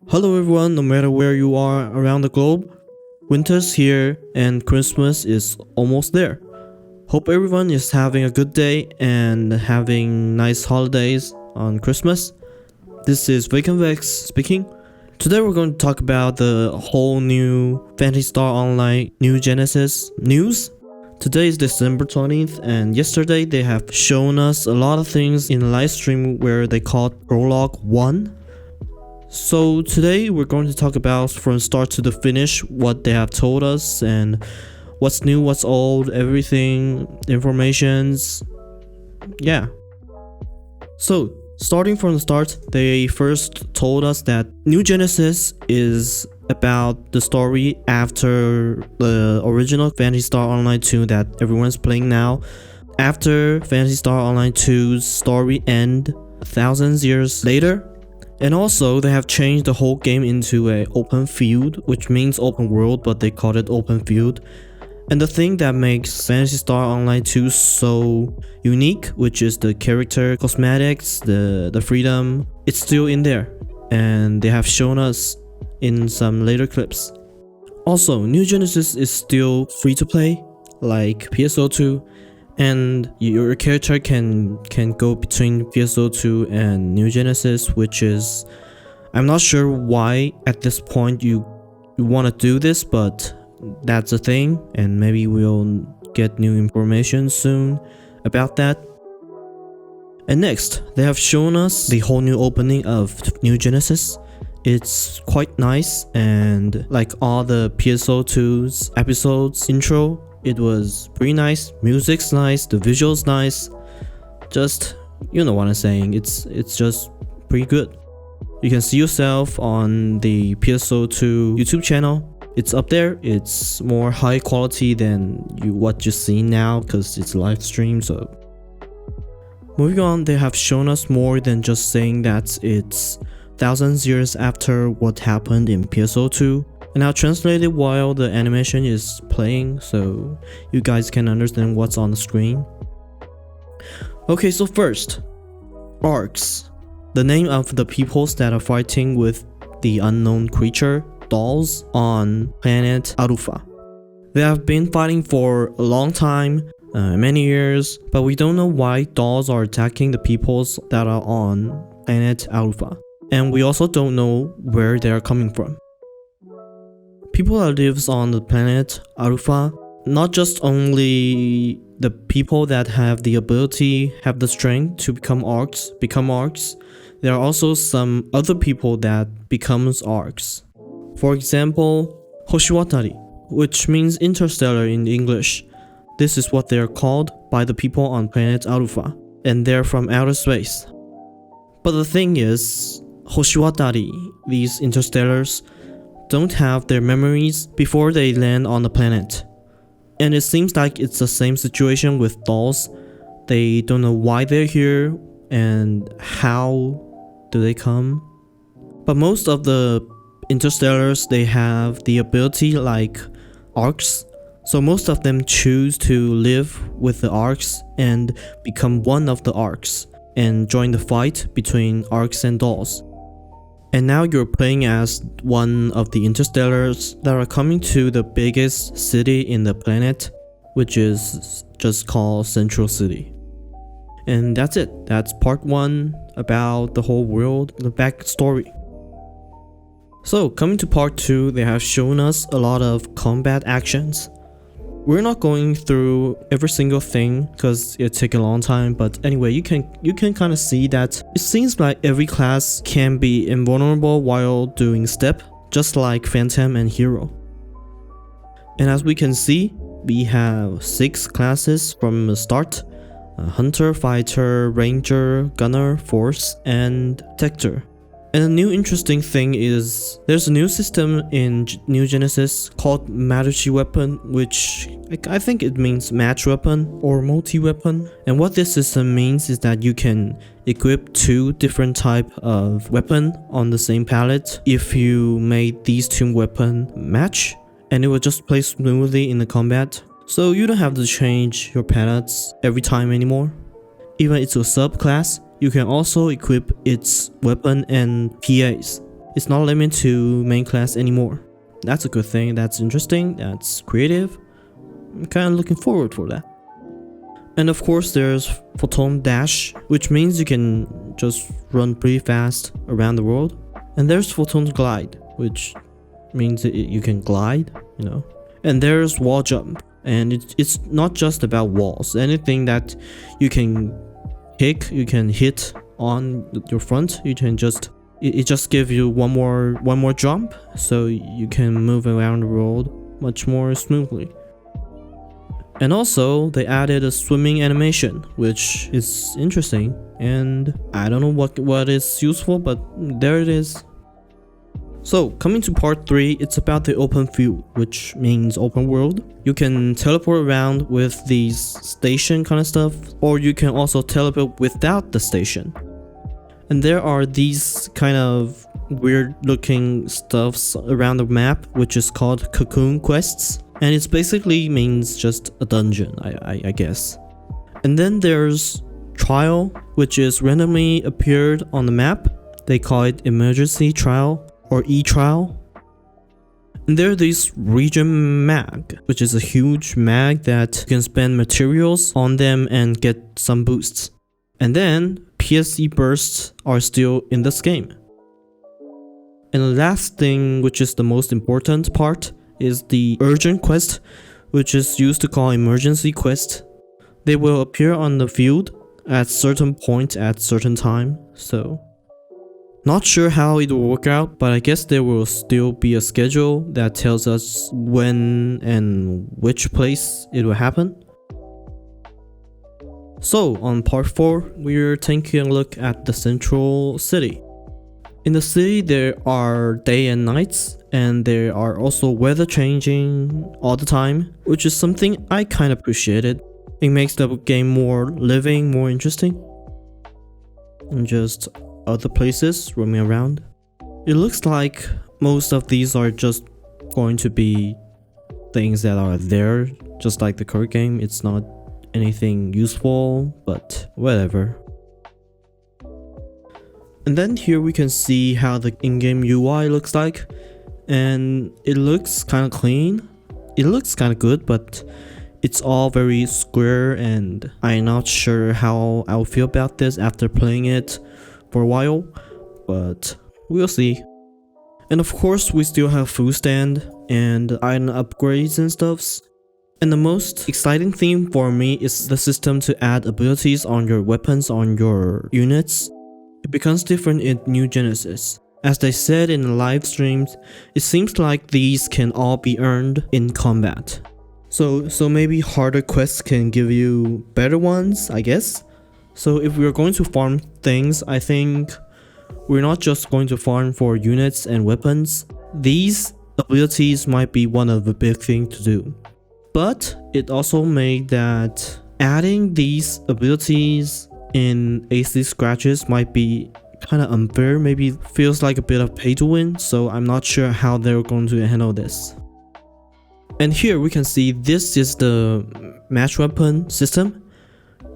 Hello everyone, no matter where you are around the globe, winter's here and Christmas is almost there. Hope everyone is having a good day and having nice holidays on Christmas. This is VacantVex speaking. Today we're going to talk about the whole new Phantasy Star Online New Genesis news. Today is December 20th and yesterday they have shown us a lot of things in a live stream where they called Prologue 1. So today we're going to talk about from start to the finish what they have told us and what's new, what's old, everything, informations. Yeah. So starting from the start, they first told us that New Genesis is about the story after the original Phantasy Star Online 2 that everyone's playing now. After Phantasy Star Online 2's story end thousands years later. And also, they have changed the whole game into a open field, which means open world, but they call it open field. And the thing that makes Phantasy Star Online 2 so unique, which is the character cosmetics, the freedom, it's still in there. And they have shown us in some later clips. Also, New Genesis is still free to play, like PSO2. And your character can go between PSO2 and New Genesis, which is, I'm not sure why at this point you want to do this, but that's a thing, and maybe we'll get new information soon about that. And next, they have shown us the whole new opening of New Genesis. It's quite nice, and like all the PSO2's episodes intro, it was pretty nice, music's nice, the visuals nice, just, you know what I'm saying, it's just pretty good. You can see yourself on the PSO2 YouTube channel, it's up there, it's more high quality than what you see now because it's live stream. So moving on, they have shown us more than just saying that it's thousands years after what happened in PSO2. And I'll translate it while the animation is playing so you guys can understand what's on the screen. Okay, so first, Arcs, the name of the peoples that are fighting with the unknown creature, dolls, on planet Arufa. They have been fighting for a long time, many years, but we don't know why dolls are attacking the peoples that are on planet Arufa. And we also don't know where they are coming from. People that lives on the planet Arufa, not just only the people that have the ability, have the strength to become arcs, there are also some other people that becomes arcs. For example, Hoshiwatari, which means interstellar in English. This is what they are called by the people on planet Arufa, and they're from outer space. But the thing is, Hoshiwatari, these interstellars, don't have their memories before they land on the planet. And it seems like it's the same situation with dolls. They don't know why they're here and how do they come. But most of the interstellars, they have the ability like arcs. So most of them choose to live with the arcs and become one of the arcs and join the fight between arcs and dolls. And now you're playing as one of the interstellars that are coming to the biggest city in the planet, which is just called Central City. And that's it. That's part 1 about the whole world, the backstory. So coming to part 2, they have shown us a lot of combat actions. We're not going through every single thing because it takes a long time, but anyway, you can kind of see that it seems like every class can be invulnerable while doing step, just like Phantom and Hero. And as we can see, we have 6 classes from the start: Hunter, Fighter, Ranger, Gunner, Force, and Detector. And a new interesting thing is there's a new system in New Genesis called Marushi Weapon, which I think it means match weapon or multi-weapon. And what this system means is that you can equip 2 different type of weapon on the same palette if you made these 2 weapon match, and it will just play smoothly in the combat. So you don't have to change your palettes every time anymore. Even it's a subclass, you can also equip its weapon and PAs. It's not limited to main class anymore. That's a good thing, that's interesting, that's creative. I'm kind of looking forward for that. And of course there's Photon Dash, which means you can just run pretty fast around the world. And there's Photon Glide, which means you can glide, you know. And there's Wall Jump, and it's not just about walls. Anything that you can kick, you can hit on your front, you can just it just gives you one more jump, so you can move around the world much more smoothly. And also they added a swimming animation, which is interesting, and I don't know what is useful, but there it is. So coming to part 3, it's about the open field, which means open world. You can teleport around with these station kind of stuff, or you can also teleport without the station. And there are these kind of weird looking stuffs around the map, which is called cocoon quests. And it basically means just a dungeon, I guess. And then there's trial, which is randomly appeared on the map. They call it emergency trial or e-trial. And there are these region mag, which is a huge mag that you can spend materials on them and get some boosts. And then PSE bursts are still in this game. And the last thing, which is the most important part, is the urgent quest, which is used to call emergency quest. They will appear on the field at certain point at certain time, so not sure how it will work out, but I guess there will still be a schedule that tells us when and which place it will happen. So on part 4, we're taking a look at the central city. In the city there are day and nights, and there are also weather changing all the time, which is something I kind of appreciated. It makes the game more living, more interesting, and just other places roaming around. It looks like most of these are just going to be things that are there, just like the current game. It's not anything useful, but whatever. And then here we can see how the in-game UI looks like, and it looks kind of clean. It looks kind of good, but it's all very square, and I'm not sure how I'll feel about this after playing it for a while, but we'll see. And of course we still have food stand and iron upgrades and stuffs. And the most exciting thing for me is the system to add abilities on your weapons on your units. It becomes different in New Genesis. As they said in the live streams, it seems like these can all be earned in combat. So maybe harder quests can give you better ones, I guess. So if we're going to farm things, I think we're not just going to farm for units and weapons. These abilities might be one of the big things to do. But it also made that adding these abilities in AC scratches might be kind of unfair, maybe feels like a bit of pay to win, so I'm not sure how they're going to handle this. And here we can see this is the match weapon system.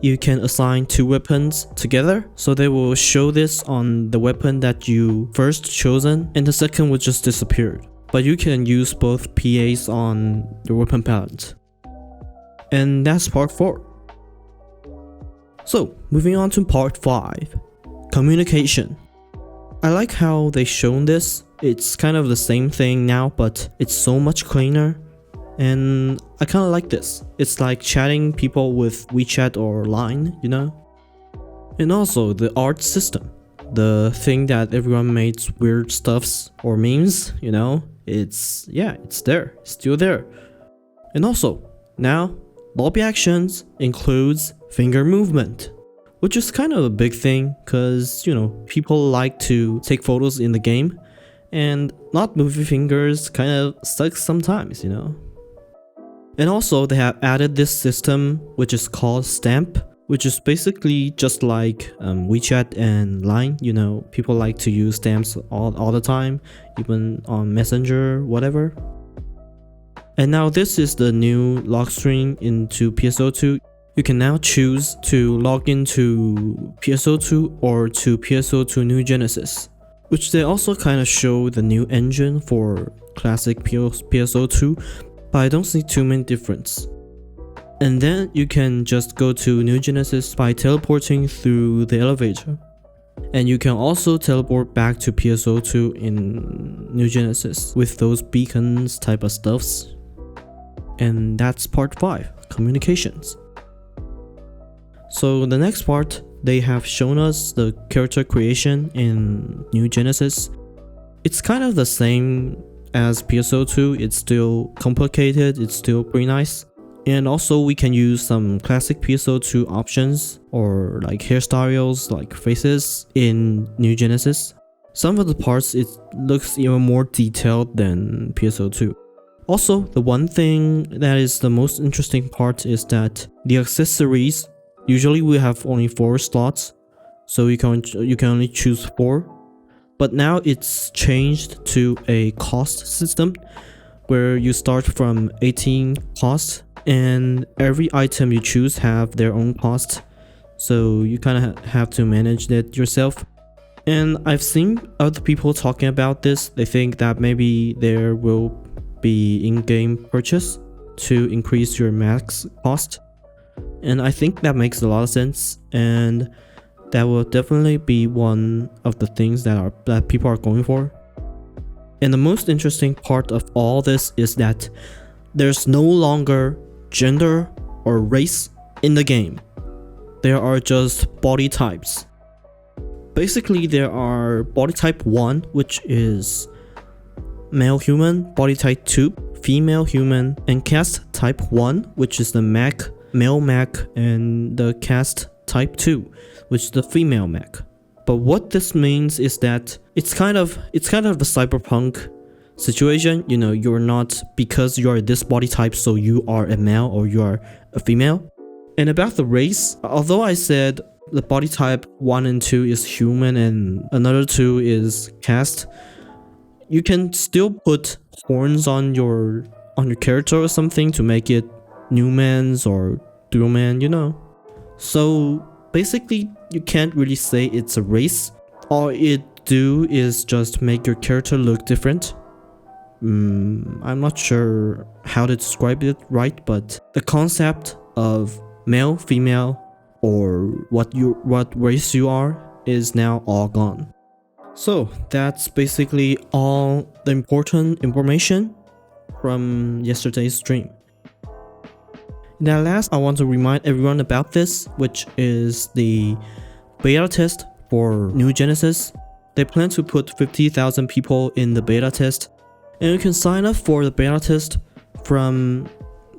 You can assign 2 weapons together, so they will show this on the weapon that you first chosen, and the second will just disappear. But you can use both PAs on your weapon palette. And that's part 4. So moving on to part 5, communication. I like how they shown this. It's kind of the same thing now, but it's so much cleaner, and I kind of like this. It's like chatting people with WeChat or Line, you know. And also the art system, the thing that everyone makes weird stuffs or memes, you know. It's there, it's still there. And also now lobby actions includes finger movement, which is kind of a big thing, because you know, people like to take photos in the game, and not moving fingers kind of sucks sometimes, you know. And also they have added this system which is called stamp, which is basically just like WeChat and Line. You know, people like to use stamps all the time, even on Messenger, whatever. And now this is the new log screen into PSO2. You can now choose to log into PSO2 or to PSO2 New Genesis, which they also kind of show the new engine for classic PSO2, but I don't see too many difference. And then you can just go to New Genesis by teleporting through the elevator. And you can also teleport back to PSO2 in New Genesis with those beacons type of stuffs. And that's part 5, communications. So the next part, they have shown us the character creation in New Genesis. It's kind of the same as PSO2, it's still complicated, it's still pretty nice. And also we can use some classic PSO2 options or like hairstyles, like faces in New Genesis. Some of the parts it looks even more detailed than PSO2. Also, the one thing that is the most interesting part is that the accessories, usually we have only 4 slots, so you can only choose 4. But now it's changed to a cost system where you start from 18 costs and every item you choose have their own cost, so you kind of have to manage that yourself. And I've seen other people talking about this. They think that maybe there will be in-game purchase to increase your max cost, and I think that makes a lot of sense, and that will definitely be one of the things that people are going for. And the most interesting part of all this is that there's no longer gender or race in the game. There are just body types. Basically, there are body type 1, which is male human, body type 2, female human, and caste type 1, which is the male mech, and the caste type 2, which is the female mech. But what this means is that it's kind of a cyberpunk situation. You know, you're not, because you are this body type, so you are a male or you are a female. And about the race, although I said the body type 1 and 2 is human and another 2 is caste, you can still put horns on your character or something to make it Newman's or Dualman, you know. So basically, you can't really say it's a race. All it do is just make your character look different. I'm not sure how to describe it right, but the concept of male, female, or what race you are is now all gone. So that's basically all the important information from yesterday's stream. Now last, I want to remind everyone about this, which is the beta test for New Genesis. They plan to put 50,000 people in the beta test, and you can sign up for the beta test from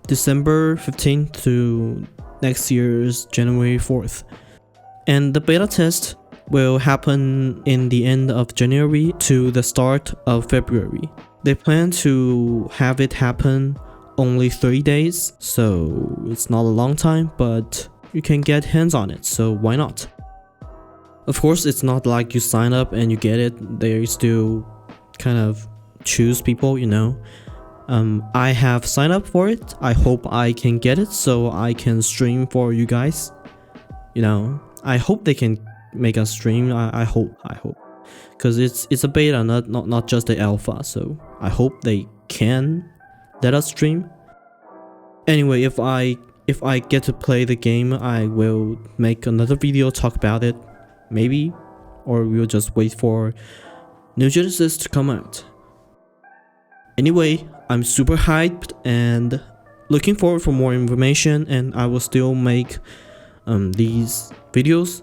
December 15th to next year's January 4th. And the beta test will happen in the end of January to the start of February. They plan to have it happen only 30 days, so it's not a long time, but you can get hands on it, so why not? Of course, it's not like you sign up and you get it. They still kind of choose people, you know. I have signed up for it. I hope I can get it so I can stream for you guys. You know, I hope they can make a stream. I hope, because it's a beta, not just the alpha. So I hope they can let us stream. Anyway, if I get to play the game, I will make another video talk about it, maybe, or we'll just wait for New Genesis to come out. Anyway, I'm super hyped and looking forward for more information, and I will still make these videos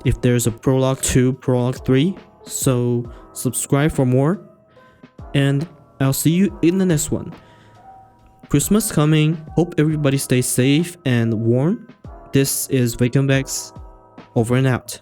if there's a Prologue 2, Prologue 3, so subscribe for more, and I'll see you in the next one. Christmas coming, hope everybody stays safe and warm. This is VacantVex, over and out.